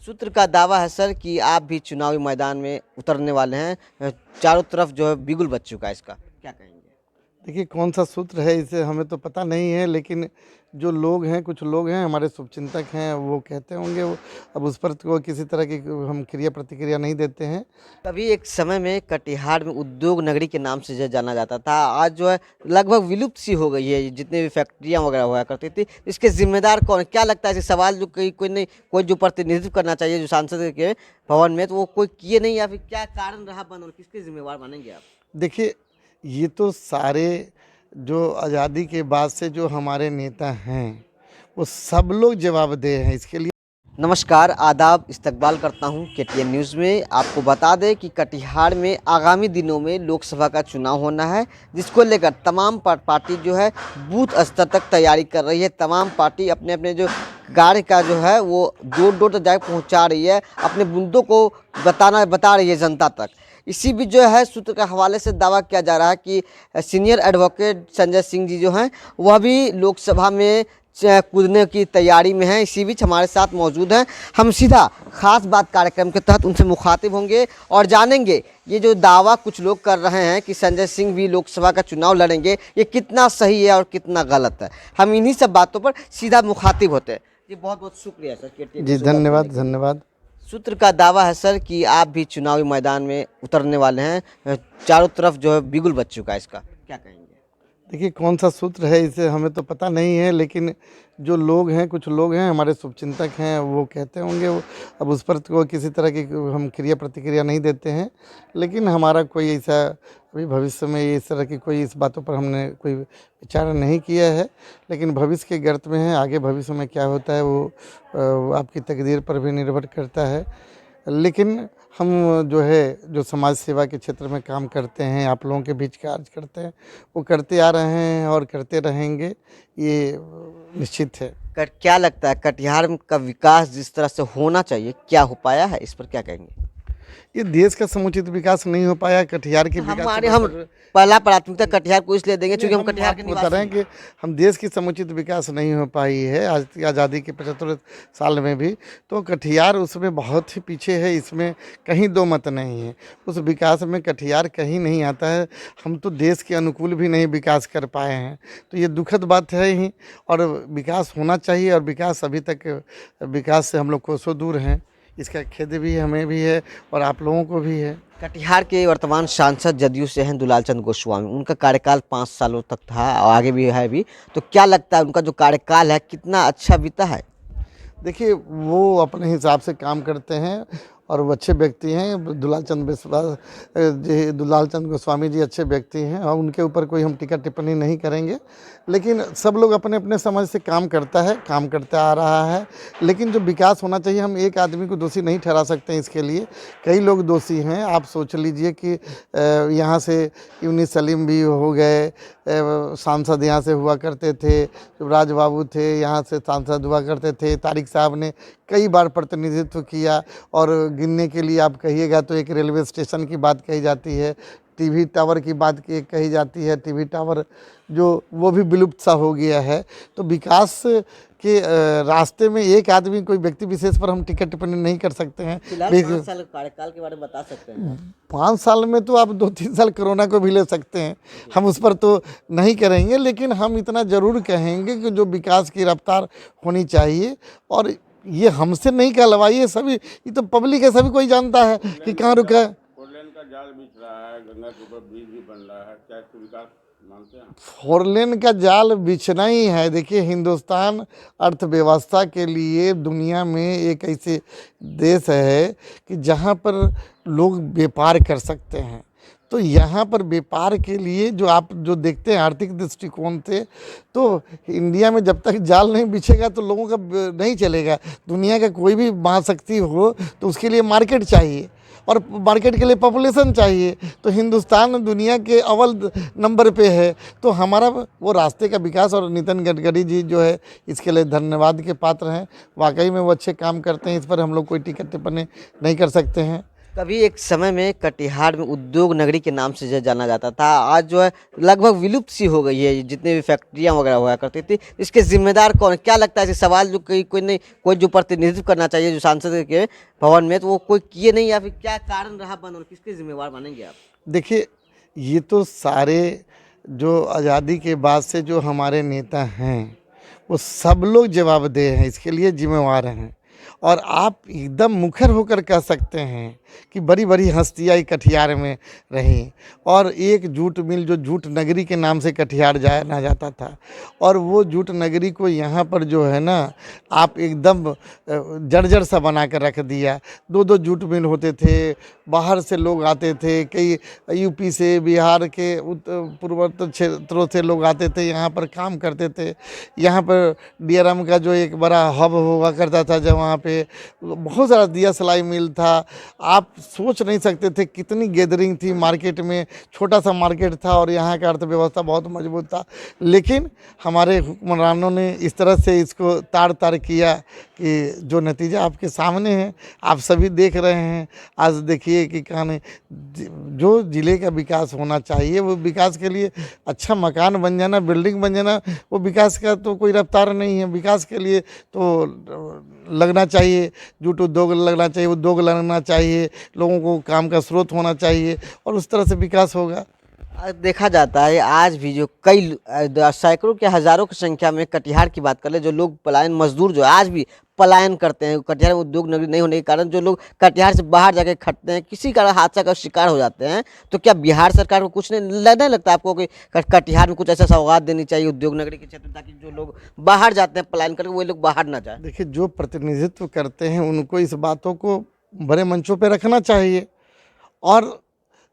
सूत्र का दावा है सर कि आप भी चुनावी मैदान में उतरने वाले हैं। चारों तरफ जो है बिगुल बज चुका है, इसका क्या कहेंगे? देखिए कौन सा सूत्र है इसे हमें तो पता नहीं है, लेकिन जो लोग हैं, कुछ लोग हैं हमारे शुभचिंतक हैं, वो कहते होंगे अब उस पर तो किसी तरह की हम क्रिया प्रतिक्रिया नहीं देते हैं। कभी एक समय में कटिहार में उद्योग नगरी के नाम से जो जाना जाता था, आज जो है लगभग विलुप्त सी हो गई है। जितने भी फैक्ट्रियां वगैरह हुआ करती थी, इसके जिम्मेदार कौन है? क्या लगता है? ऐसे सवाल जो कोई नहीं, कोई जो प्रतिनिधित्व करना चाहिए जो सांसद के भवन में, तो वो कोई किए नहीं, या फिर क्या कारण रहा बंद, और किसके जिम्मेवार मानेंगे आप? देखिए ये तो सारे जो आज़ादी के बाद से जो हमारे नेता हैं वो सब लोग जवाबदेह हैं इसके लिए। नमस्कार, आदाब, इस्तकबाल करता हूं केटीएन न्यूज़ में। आपको बता दें कि कटिहार में आगामी दिनों में लोकसभा का चुनाव होना है, जिसको लेकर तमाम पार्टी जो है बूथ स्तर तक तैयारी कर रही है। तमाम पार्टी अपने अपने जो कार्य का जो है वो डोर डोर तक जाकर पहुंचा रही है, अपने मुद्दों को बता रही है जनता तक। इसी बीच जो है सूत्र के हवाले से दावा किया जा रहा है कि सीनियर एडवोकेट संजय सिंह जी जो हैं वह भी लोकसभा में कूदने की तैयारी में हैं। इसी बीच हमारे साथ मौजूद हैं, हम सीधा खास बात कार्यक्रम के तहत उनसे मुखातिब होंगे और जानेंगे ये जो दावा कुछ लोग कर रहे हैं कि संजय सिंह भी लोकसभा का चुनाव लड़ेंगे, ये कितना सही है और कितना गलत है। हम इन्हीं सब बातों पर सीधा मुखातिब होते हैं। जी बहुत बहुत शुक्रिया सर। जी धन्यवाद धन्यवाद। सूत्र का दावा है सर कि आप भी चुनावी मैदान में उतरने वाले हैं। चारों तरफ जो है बिगुल बज चुका है, इसका क्या कहेंगे? देखिए कौन सा सूत्र है इसे हमें तो पता नहीं है, लेकिन जो लोग हैं, कुछ लोग हैं हमारे शुभचिंतक हैं, वो कहते होंगे अब उस पर तो किसी तरह की हम क्रिया प्रतिक्रिया नहीं देते हैं। लेकिन हमारा कोई ऐसा अभी भविष्य में इस तरह की कोई इस बातों पर हमने कोई विचार नहीं किया है। लेकिन भविष्य के गर्त में है, आगे भविष्य में क्या होता है वो आपकी तकदीर पर भी निर्भर करता है। लेकिन हम जो है जो समाज सेवा के क्षेत्र में काम करते हैं, आप लोगों के बीच कार्य करते हैं, वो करते आ रहे हैं और करते रहेंगे, ये निश्चित है। क्या लगता है कटिहार का विकास जिस तरह से होना चाहिए क्या हो पाया है? इस पर क्या कहेंगे? ये देश का समुचित विकास नहीं हो पाया, कटिहार की विकास हम पहला प्राथमिकता कटिहार को इसलिए देंगे क्योंकि हम कटिहार के बता निवासी रहे हैं कि हम देश की समुचित विकास नहीं हो पाई है आज की आज़ादी के 75 साल में भी, तो कटिहार उसमें बहुत ही पीछे है, इसमें कहीं दो मत नहीं है। उस विकास में कटिहार कहीं नहीं आता है। हम तो देश के अनुकूल भी नहीं विकास कर पाए हैं, तो ये दुखद बात है ही। और विकास होना चाहिए, और विकास अभी तक विकास से हम लोग कोसों दूर हैं। इसका खेद भी हमें भी है और आप लोगों को भी है। कटिहार के वर्तमान सांसद जदयू से हैं दुलालचंद गोस्वामी। उनका कार्यकाल 5 सालों तक था और आगे भी है भी, तो क्या लगता है उनका जो कार्यकाल है कितना अच्छा बीता है? देखिए वो अपने हिसाब से काम करते हैं और वो अच्छे व्यक्ति हैं। दुलालचंद गोस्वामी जी अच्छे व्यक्ति हैं और उनके ऊपर कोई हम टीका टिप्पणी नहीं करेंगे। लेकिन सब लोग अपने अपने समझ से काम करता आ रहा है। लेकिन जो विकास होना चाहिए, हम एक आदमी को दोषी नहीं ठहरा सकते हैं, इसके लिए कई लोग दोषी हैं। आप सोच लीजिए कि यहाँ से यूनिस सलीम भी हो गए, सांसद यहाँ से हुआ करते थे, शिवराज बाबू थे यहाँ से सांसद हुआ करते थे, तारिक साहब ने कई बार प्रतिनिधित्व किया। और गिनने के लिए आप कहिएगा तो एक रेलवे स्टेशन की बात कही जाती है, टीवी टावर की बात कही जाती है। टीवी टावर जो वो भी विलुप्त सा हो गया है। तो विकास के रास्ते में एक आदमी, कोई व्यक्ति विशेष पर हम टिका टिप्पणी नहीं कर सकते हैं। 5 साल कार्यकाल के बारे में बता सकते हैं? 5 साल में तो आप 2-3 साल कोरोना को भी ले सकते हैं, हम उस पर तो नहीं करेंगे। लेकिन हम इतना ज़रूर कहेंगे कि जो विकास की रफ्तार होनी चाहिए, और ये हमसे नहीं कहलवाइए, सभी ये तो पब्लिक है, सभी कोई जानता है कि कहाँ रुका है। फोरलेन का जाल बिछ रहा है, गंगा के ऊपर ब्रिज भी बन रहा है, क्या इसको विकास मानते हैं? फोरलेन का जाल बिछना ही है। देखिए हिंदुस्तान अर्थव्यवस्था के लिए दुनिया में एक ऐसे देश है कि जहाँ पर लोग व्यापार कर सकते हैं। तो यहाँ पर व्यापार के लिए जो आप जो देखते हैं आर्थिक दृष्टिकोण से, तो इंडिया में जब तक जाल नहीं बिछेगा तो लोगों का नहीं चलेगा। दुनिया का कोई भी महाशक्ति हो तो उसके लिए मार्केट चाहिए, और मार्केट के लिए पॉपुलेशन चाहिए। तो हिंदुस्तान दुनिया के अव्वल नंबर पे है। तो हमारा वो रास्ते का विकास, और नितिन गडकरी जी जो है इसके लिए धन्यवाद के पात्र हैं। वाकई में वो अच्छे काम करते हैं, इस पर हम लोग कोई टिकट टिप्पणी नहीं कर सकते हैं। कभी एक समय में कटिहार में उद्योग नगरी के नाम से जो जाना जाता था, आज जो है लगभग विलुप्त सी हो गई है। जितने भी फैक्ट्रियां वगैरह हुआ करती थी, इसके जिम्मेदार कौन है? क्या लगता है कि सवाल जो कोई नहीं, कोई जो प्रतिनिधित्व करना चाहिए जो सांसद के भवन में, तो वो कोई किए नहीं, या फिर क्या कारण रहा बंद होने? किसके जिम्मेवार मानेंगे आप? देखिए, ये तो सारे जो आज़ादी के बाद से जो हमारे नेता हैं वो सब लोग जवाबदेह हैं, इसके लिए जिम्मेवार हैं। और आप एकदम मुखर होकर कह सकते हैं कि बड़ी बड़ी हस्तियाँ कटिहार में रहीं, और एक जूट मिल जो जूट नगरी के नाम से कटिहार जाना जाता था, और वो जूट नगरी को यहाँ पर जो है ना आप एकदम जर्जर सा बना कर रख दिया। दो दो जूट मिल होते थे, बाहर से लोग आते थे, कई यूपी से, बिहार के पूर्वोत्तर क्षेत्रों से लोग आते थे, यहाँ पर काम करते थे। यहाँ पर DRM का जो एक बड़ा हब हुआ करता था, जब वहाँ पे बहुत सारा दिया सिलाई मिल था। आप सोच नहीं सकते थे कितनी गैदरिंग थी मार्केट में, छोटा सा मार्केट था और यहाँ का अर्थव्यवस्था बहुत मजबूत था। लेकिन हमारे हुक्मरानों ने इस तरह से इसको तार तार किया कि जो नतीजा आपके सामने है, आप सभी देख रहे हैं। आज देखिए कि कहानी जो ज़िले का विकास होना चाहिए, वो विकास के लिए अच्छा मकान बन जाना, बिल्डिंग बन जाना, वो विकास का तो कोई रफ्तार नहीं है। विकास के लिए तो लगना चाहिए, जूट उद्योग लगना चाहिए, उद्योग लगना चाहिए, लोगों को काम का स्रोत होना चाहिए, और उस तरह से विकास होगा। देखा जाता है आज भी जो कई सैकड़ों के हजारों की संख्या में कटिहार की बात कर ले, जो लोग पलायन मजदूर जो आज भी पलायन करते हैं, कटिहार में उद्योग नगरी नहीं होने के कारण जो लोग कटिहार से बाहर जाके खटते हैं, किसी कारण हादसा का शिकार हो जाते हैं, तो क्या बिहार सरकार को कुछ नहीं लगता आपको कि कटिहार में कुछ ऐसा सौगात देनी चाहिए उद्योग नगरी के क्षेत्र में, ताकि जो लोग बाहर जाते हैं पलायन करके वो लोग बाहर ना जाए? देखिए, जो प्रतिनिधित्व करते हैं उनको इस बातों को बड़े मंचों पे रखना चाहिए, और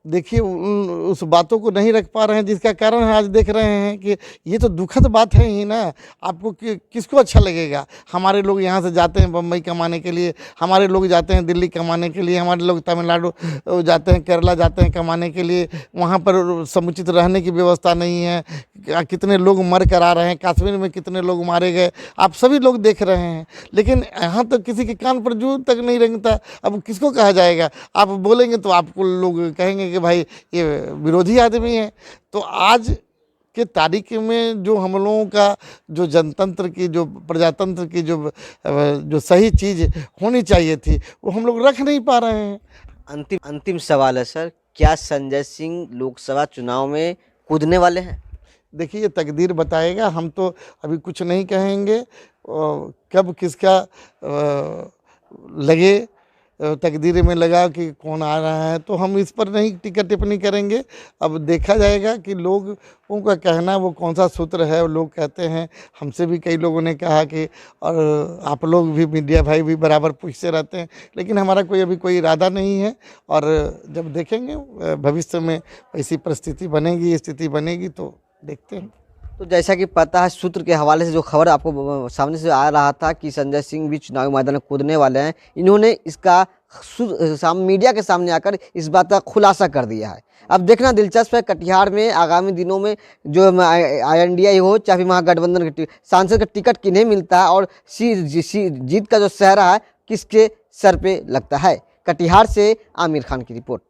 देखिए उस बातों को नहीं रख पा रहे हैं, जिसका कारण है आज देख रहे हैं कि ये तो दुखद बात है ही ना। आपको किसको अच्छा लगेगा? हमारे लोग यहाँ से जाते हैं बम्बई कमाने के लिए, हमारे लोग जाते हैं दिल्ली कमाने के लिए, हमारे लोग तमिलनाडु जाते हैं, केरला जाते हैं कमाने के लिए, वहाँ पर समुचित रहने की व्यवस्था नहीं है। कितने लोग मर कर आ रहे हैं, कश्मीर में कितने लोग मारे गए, आप सभी लोग देख रहे हैं। लेकिन यहाँ तो किसी के कान पर जूं तक नहीं रेंगता। अब किसको कहा जाएगा? आप बोलेंगे तो आपको लोग कहेंगे कि भाई ये विरोधी आदमी है। तो आज के तारीख में जो हम लोगों का जो जनतंत्र की, जो प्रजातंत्र की जो सही चीज़ होनी चाहिए थी, वो हम लोग रख नहीं पा रहे हैं। अंतिम सवाल है सर, क्या संजय सिंह लोकसभा चुनाव में कूदने वाले हैं? देखिए, ये तकदीर बताएगा, हम तो अभी कुछ नहीं कहेंगे। कब किसका लगे, तकदीर में लगा कि कौन आ रहा है, तो हम इस पर नहीं टीका टिप्पणी करेंगे। अब देखा जाएगा कि लोगों का कहना वो कौन सा सूत्र है। लोग कहते हैं, हमसे भी कई लोगों ने कहा कि, और आप लोग भी, मीडिया भाई भी बराबर पूछते रहते हैं, लेकिन हमारा अभी कोई इरादा नहीं है। और जब देखेंगे भविष्य में ऐसी परिस्थिति बनेगी, स्थिति बनेगी, तो देखते हैं। तो जैसा कि पता है, सूत्र के हवाले से जो खबर आपको सामने से आ रहा था कि संजय सिंह भी चुनावी मैदान में कूदने वाले हैं, इन्होंने इसका मीडिया के सामने आकर इस बात का खुलासा कर दिया है। अब देखना दिलचस्प है कटिहार में आगामी दिनों में जो INDI हो चाहे महागठबंधन के सांसद का टिकट किन्हें मिलता है, और जीत का जो सहरा है किसके सर पे लगता है। कटिहार से आमिर खान की रिपोर्ट।